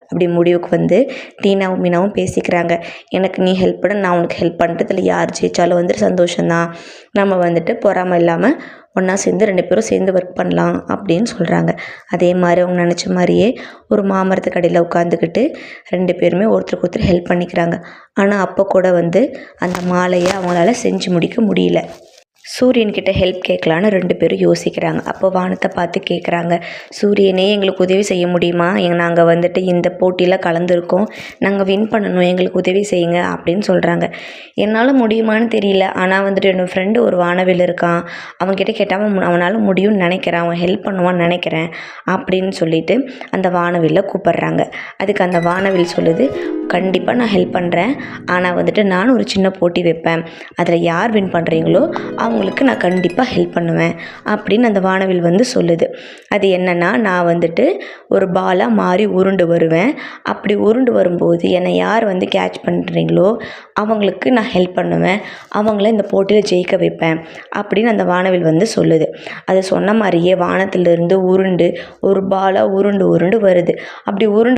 அப்படி முடிவுக்கு வந்து டீனாவும் மீனாவும் பேசிக்கிறாங்க. எனக்கு நீ ஹெல்ப் பண்ண, நான் உனக்கு ஹெல்ப் பண்ணுறதுல யார் ஜெயிச்சாலும் வந்துட்டு சந்தோஷம்தான். நம்ம வந்துட்டு பொறாமல் இல்லாமல் ஒன்றா சேர்ந்து 2 பேரும் சேர்ந்து ஒர்க் பண்ணலாம் அப்படின்னு சொல்கிறாங்க. அதே மாதிரி அவங்க நினச்ச மாதிரியே ஒரு மாமரத்துக்கு அடியில் உட்காந்துக்கிட்டு 2 பேருமே ஒருத்தருக்கு ஒருத்தர் ஹெல்ப் பண்ணிக்கிறாங்க. ஆனால் அப்போ கூட வந்து அந்த மாலையை அவங்களால செஞ்சு முடிக்க முடியல. சூரியன்கிட்ட ஹெல்ப் கேட்கலான்னு 2 பேரும் யோசிக்கிறாங்க. அப்போ வானத்தை பார்த்து கேட்குறாங்க, சூரியனே எங்களுக்கு உதவி செய்ய முடியுமா? நாங்கள் வந்துட்டு இந்த போட்டியில் கலந்துருக்கோம், நாங்கள் வின் பண்ணணும், எங்களுக்கு உதவி செய்யுங்க அப்படின்னு சொல்கிறாங்க. என்னால் முடியுமான்னு தெரியல, ஆனால் வந்துட்டு என்னோடய ஃப்ரெண்டு ஒரு வானவில் இருக்கான், அவன்கிட்ட கேட்டால் அவனால் முடியும்னு நினைக்கிறேன், அவன் ஹெல்ப் பண்ணுவான்னு நினைக்கிறேன் அப்படின்னு சொல்லிட்டு அந்த வானவில்லை கூப்பிட்றாங்க. அதுக்கு அந்த வானவில் சொல்லுது, கண்டிப்பாக நான் ஹெல்ப் பண்ணுறேன், ஆனால் வந்துட்டு நானும் ஒரு சின்ன போட்டி வைப்பேன், அதில் யார் வின் பண்ணுறீங்களோ அவங்களுக்கு நான் கண்டிப்பாக ஹெல்ப் பண்ணுவேன் அப்படின்னு அந்த வானவில் வந்து சொல்லுது. அது என்னென்னா, நான் வந்துட்டு ஒரு பாலாக மாறி உருண்டு வருவேன், அப்படி உருண்டு வரும்போது என்னை யார் வந்து கேட்ச் பண்ணுறீங்களோ அவங்களுக்கு நான் ஹெல்ப் பண்ணுவேன், அவங்கள இந்த போட்டியில் ஜெயிக்க வைப்பேன் அப்படின்னு அந்த வானவில் வந்து சொல்லுது. அது சொன்ன மாதிரியே வானத்திலிருந்து உருண்டு ஒரு பாலாக உருண்டு வருது. அப்படி உருண்டு